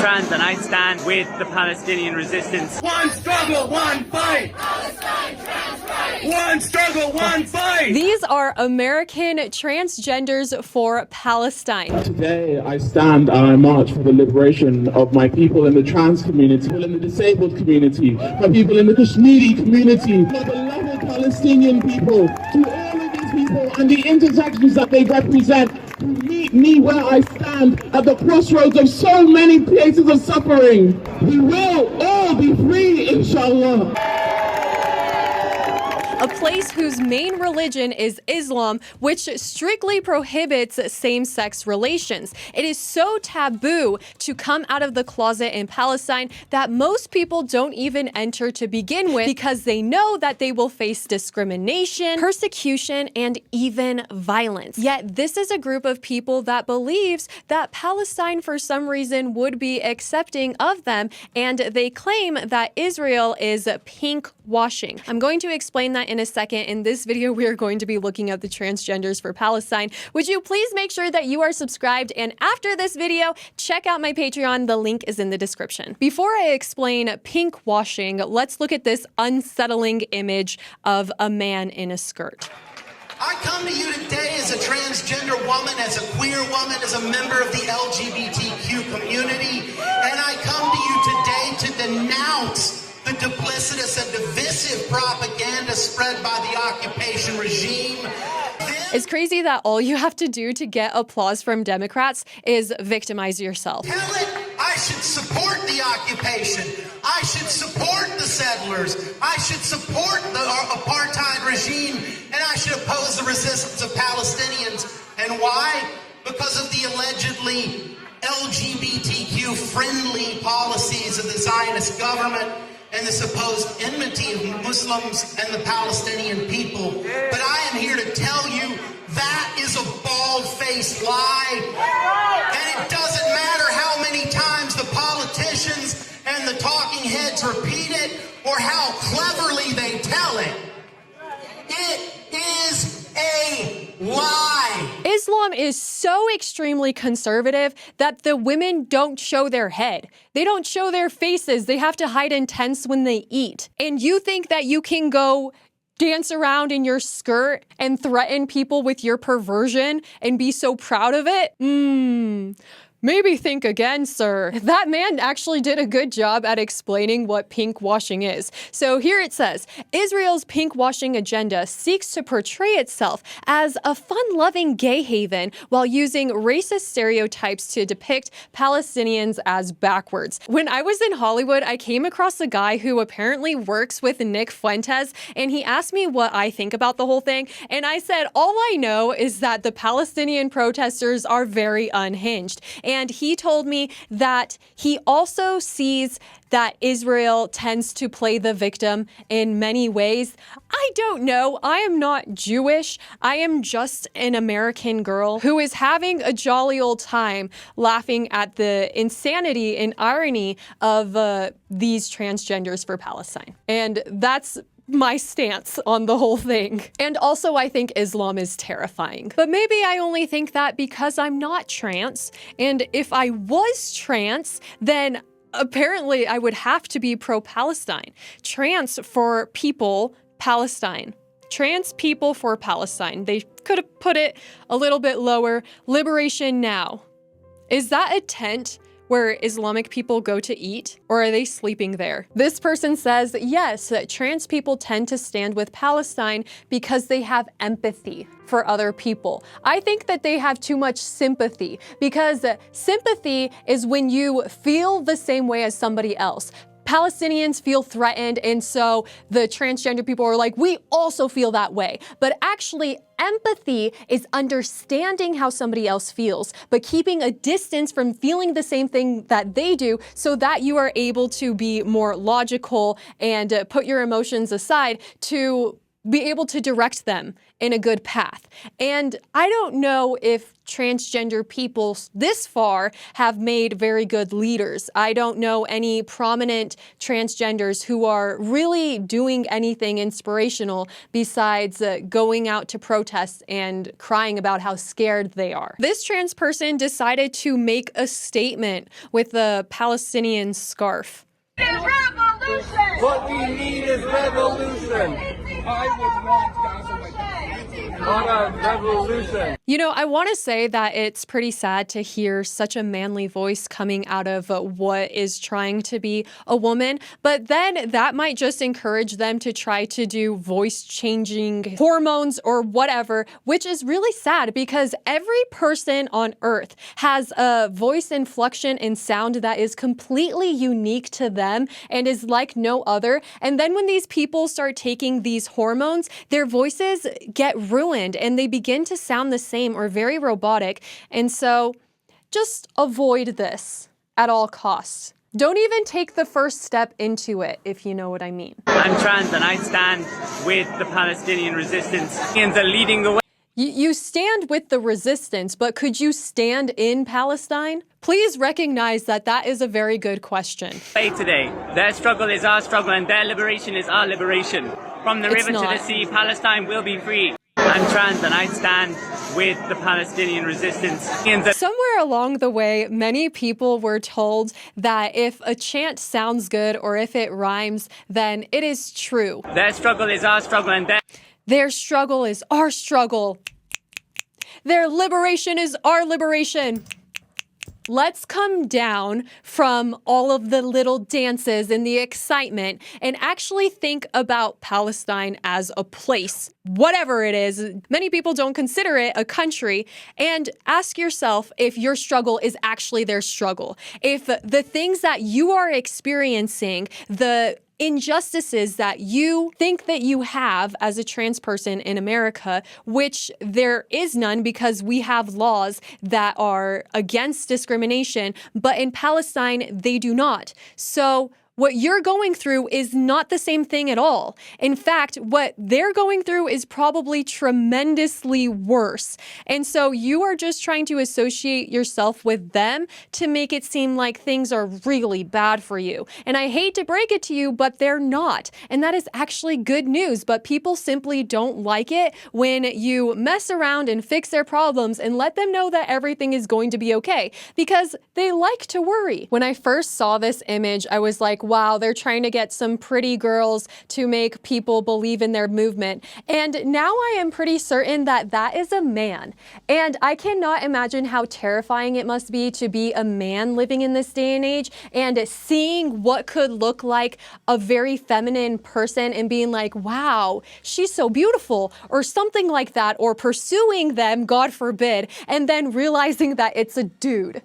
trans and I stand with the Palestinian resistance. One struggle, one fight! Palestine trans right! One struggle, one fight! These are American Transgenders for Palestine. Today I stand and I march for the liberation of my people in the trans community, people in the disabled community, my people in the Kashmiri community, my beloved Palestinian people, to all of these people and the intersections that they represent, who meet me where I stand at the crossroads of so many places of suffering. We will all be free, inshallah. A place whose main religion is Islam, which strictly prohibits same-sex relations. It is so taboo to come out of the closet in Palestine that most people don't even enter to begin with because they know that they will face discrimination, persecution, and even violence. Yet this is a group of people that believes that Palestine for some reason would be accepting of them, and they claim that Israel is pink washing. I'm going to explain that in a second. In this video, we are going to be looking at the Transgenders for Palestine. Would you please make sure that you are subscribed? And after this video, check out my Patreon. The link is in the description. Before I explain pink washing, let's look at this unsettling image of a man in a skirt. I come to you today as a transgender woman, as a queer woman, as a member of the LGBTQ community, and I come to you today to denounce the duplicitous and divisive propaganda spread by the occupation regime. It's crazy that all you have to do to get applause from Democrats is victimize yourself. Tell it I should support the occupation. I should support the settlers. I should support the apartheid regime. And I should oppose the resistance of Palestinians. And why? Because of the allegedly LGBTQ-friendly policies of the Zionist government and the supposed enmity of Muslims and the Palestinian people. But I am here to tell you that is a bald-faced lie. And it doesn't matter how many times the politicians and the talking heads repeat it or how cleverly they tell it. It is a lie. Islam is so extremely conservative that the women don't show their head. They don't show their faces. They have to hide in tents when they eat. And you think that you can go dance around in your skirt and threaten people with your perversion and be so proud of it? Maybe think again, sir. That man actually did a good job at explaining what pink washing is. So here it says, Israel's pink washing agenda seeks to portray itself as a fun-loving gay haven while using racist stereotypes to depict Palestinians as backwards. When I was in Hollywood, I came across a guy who apparently works with Nick Fuentes, and he asked me what I think about the whole thing. And I said, all I know is that the Palestinian protesters are very unhinged. And he told me that he also sees that Israel tends to play the victim in many ways. I don't know. I am not Jewish. I am just an American girl who is having a jolly old time laughing at the insanity and irony of these transgenders for Palestine. And that's my stance on the whole thing. And also, I think Islam is terrifying. But maybe I only think that because I'm not trans. And if I was trans, then apparently I would have to be pro-Palestine. Trans for people, Palestine. Trans people for Palestine. They could have put it a little bit lower. Liberation now. Is that a tent where Islamic people go to eat, or are they sleeping there? This person says, yes, that trans people tend to stand with Palestine because they have empathy for other people. I think that they have too much sympathy, because sympathy is when you feel the same way as somebody else. Palestinians feel threatened, and so the transgender people are like, we also feel that way. But actually, empathy is understanding how somebody else feels, but keeping a distance from feeling the same thing that they do so that you are able to be more logical and put your emotions aside to be able to direct them in a good path. And I don't know if transgender people this far have made very good leaders. I don't know any prominent transgenders who are really doing anything inspirational besides going out to protests and crying about how scared they are. This trans person decided to make a statement with a Palestinian scarf. Revolution! What we need is revolution! I would want Gaza like not a revolution. You know, I want to say that it's pretty sad to hear such a manly voice coming out of what is trying to be a woman, but then that might just encourage them to try to do voice-changing hormones or whatever, which is really sad because every person on Earth has a voice inflection and sound that is completely unique to them and is like no other. And then when these people start taking these hormones, their voices get ruined and they begin to sound the same or very robotic. And so just avoid this at all costs. Don't even take the first step into it, if you know what I mean. I'm trans and I stand with the Palestinian resistance. Palestinians are leading the way. You stand with the resistance, but could you stand in Palestine? Please recognize that that is a very good question. Today, their struggle is our struggle and their liberation is our liberation. From the river to the sea, Palestine will be free. I'm trans and I stand with the Palestinian resistance. Somewhere along the way, many people were told that if a chant sounds good or if it rhymes, then it is true. Their struggle is our struggle and their struggle is our struggle. Their liberation is our liberation. Let's come down from all of the little dances and the excitement and actually think about Palestine as a place, whatever it is. Many people don't consider it a country. And ask yourself if your struggle is actually their struggle. If the things that you are experiencing, the injustices that you think that you have as a trans person in America, which there is none because we have laws that are against discrimination, but in Palestine, they do not. So what you're going through is not the same thing at all. In fact, what they're going through is probably tremendously worse. And so you are just trying to associate yourself with them to make it seem like things are really bad for you. And I hate to break it to you, but they're not. And that is actually good news. But people simply don't like it when you mess around and fix their problems and let them know that everything is going to be okay because they like to worry. When I first saw this image, I was like, wow, they're trying to get some pretty girls to make people believe in their movement. And now I am pretty certain that that is a man. And I cannot imagine how terrifying it must be to be a man living in this day and age and seeing what could look like a very feminine person and being like, wow, she's so beautiful, or something like that, or pursuing them, God forbid, and then realizing that it's a dude.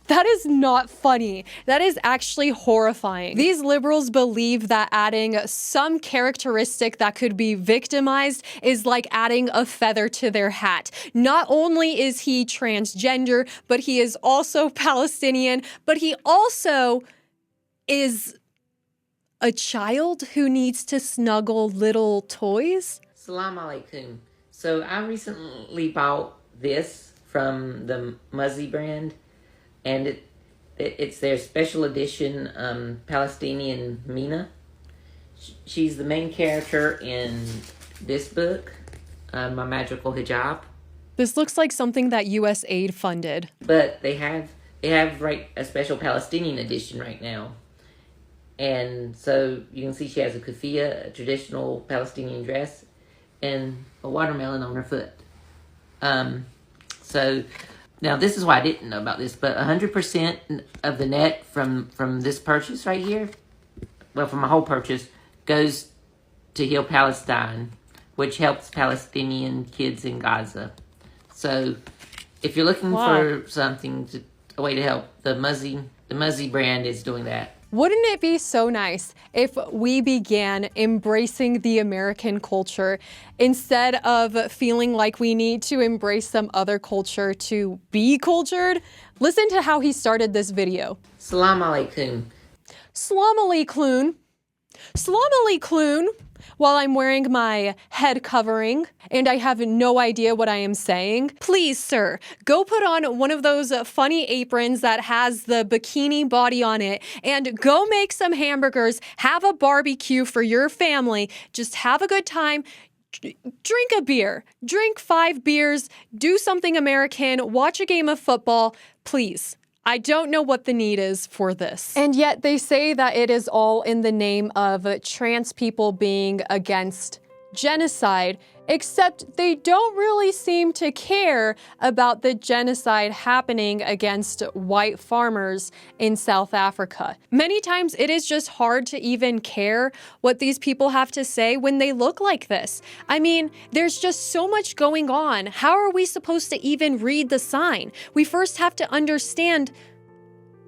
That is not funny. That is actually horrifying. These liberals believe that adding some characteristic that could be victimized is like adding a feather to their hat. Not only is he transgender, but he is also Palestinian, but he also is a child who needs to snuggle little toys. Salam alaikum. So I recently bought this from the Muzzy brand. And it's their special edition Palestinian Mina. She's the main character in this book, My Magical Hijab. This looks like something that USAID funded. But they have right a special Palestinian edition right now. And so you can see she has a keffiyeh, a traditional Palestinian dress, and a watermelon on her foot. Now, this is why I didn't know about this, but 100% of the net from this purchase right here, well, from my whole purchase, goes to Heal Palestine, which helps Palestinian kids in Gaza. So, if you're looking for something, a way to help, the Muzzy brand is doing that. Wouldn't it be so nice if we began embracing the American culture instead of feeling like we need to embrace some other culture to be cultured? Listen to how he started this video. Salam alaikum. Salam alaikum. Salam alaikum. while I'm wearing my head covering and I have no idea what I am saying, please, sir, go put on one of those funny aprons that has the bikini body on it and go make some hamburgers, have a barbecue for your family, just have a good time. Drink a beer, drink 5 beers, do something American, watch a game of football, please. I don't know what the need is for this. And yet they say that it is all in the name of trans people being against genocide, except they don't really seem to care about the genocide happening against white farmers in South Africa. Many times it is just hard to even care what these people have to say when they look like this. I mean, there's just so much going on. How are we supposed to even read the sign? We first have to understand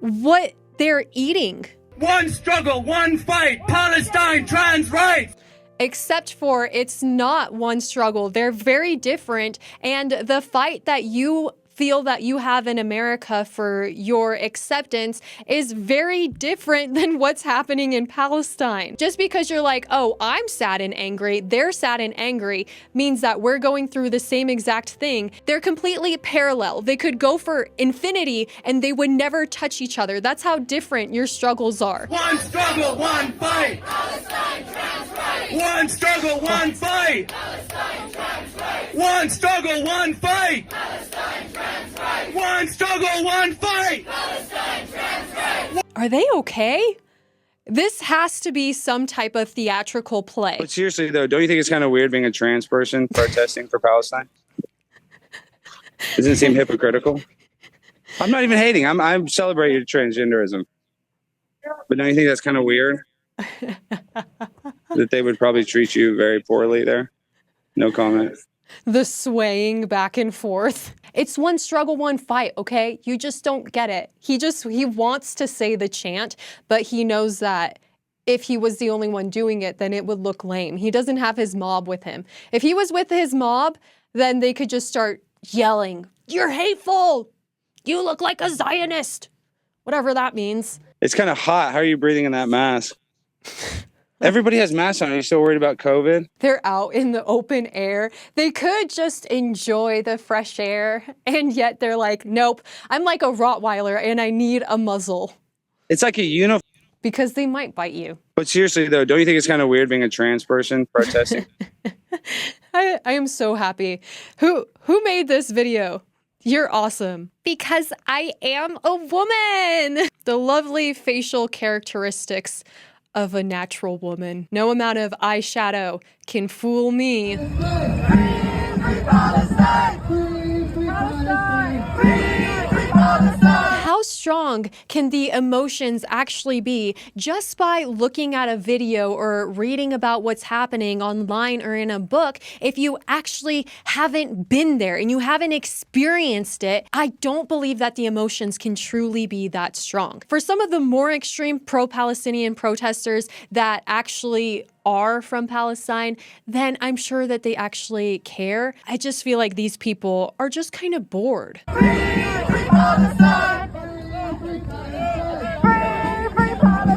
what they're eating. One struggle, one fight, Palestine trans rights. Except for it's not one struggle. They're very different. And the fight that you feel that you have in America for your acceptance is very different than what's happening in Palestine. Just because you're like, oh, I'm sad and angry, they're sad and angry, means that we're going through the same exact thing. They're completely parallel. They could go for infinity and they would never touch each other. That's how different your struggles are. One struggle, one fight. Palestine trans rights. One struggle, one fight. Palestine trans rights. One struggle, one fight. Palestine trans rights. One struggle, one fight. Palestine trans rights. Are they okay? This has to be some type of theatrical play. But seriously, though, don't you think it's kind of weird being a trans person protesting for Palestine? Doesn't it seem hypocritical? I'm not even hating. I'm celebrating transgenderism. But don't you think that's kind of weird? That they would probably treat you very poorly there? No comment. The swaying back and forth. It's one struggle, one fight, okay? You just don't get it. He wants to say the chant, but he knows that if he was the only one doing it, then it would look lame. He doesn't have his mob with him. If he was with his mob, then they could just start yelling, "You're hateful! You look like a Zionist!" Whatever that means. It's kind of hot. How are you breathing in that mask? Everybody has masks on. Are you still worried about COVID? They're out in the open air. They could just enjoy the fresh air, and yet they're like, nope, I'm like a Rottweiler and I need a muzzle. It's like a uniform. Because they might bite you. But seriously, though, don't you think it's kind of weird being a trans person protesting? I am so happy. Who made this video? You're awesome. Because I am a woman. The lovely facial characteristics of a natural woman. No amount of eyeshadow can fool me. Free Palestine! Free Palestine! Free Palestine! How strong can the emotions actually be just by looking at a video or reading about what's happening online or in a book if you actually haven't been there and you haven't experienced it? I don't believe that the emotions can truly be that strong. For some of the more extreme pro-Palestinian protesters that actually are from Palestine, then I'm sure that they actually care. I just feel like these people are just kind of bored. Free Palestine!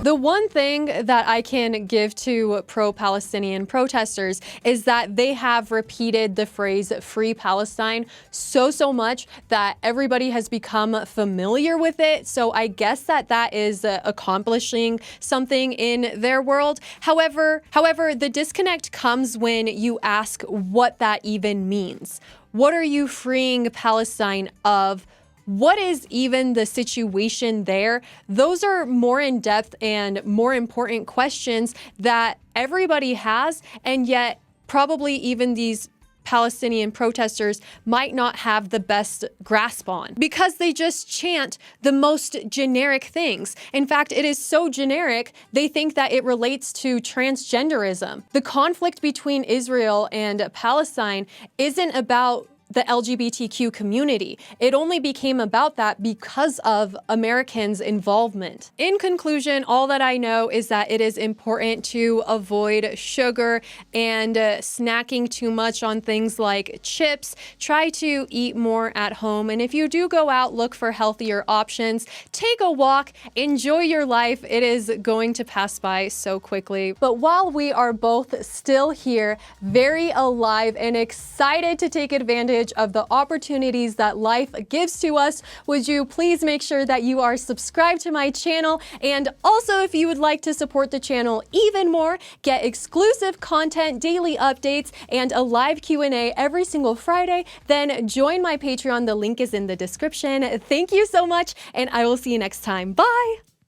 The one thing that I can give to pro-Palestinian protesters is that they have repeated the phrase "Free Palestine" so much that everybody has become familiar with it. So I guess that is accomplishing something in their world. However, the disconnect comes when you ask what that even means. What are you freeing Palestine of? What is even the situation there? Those are more in-depth and more important questions that everybody has, and yet probably even these Palestinian protesters might not have the best grasp on because they just chant the most generic things. In fact, it is so generic, they think that it relates to transgenderism. The conflict between Israel and Palestine isn't about the LGBTQ community. It only became about that because of Americans' involvement. In conclusion, all that I know is that it is important to avoid sugar and snacking too much on things like chips. Try to eat more at home. And if you do go out, look for healthier options. Take a walk. Enjoy your life. It is going to pass by so quickly. But while we are both still here, very alive and excited to take advantage of the opportunities that life gives to us, would you please make sure that you are subscribed to my channel? And also, if you would like to support the channel even more, get exclusive content, daily updates, and a live Q&A every single Friday, then join my Patreon. The link is in the description. Thank you so much, and I will see you next time. Bye!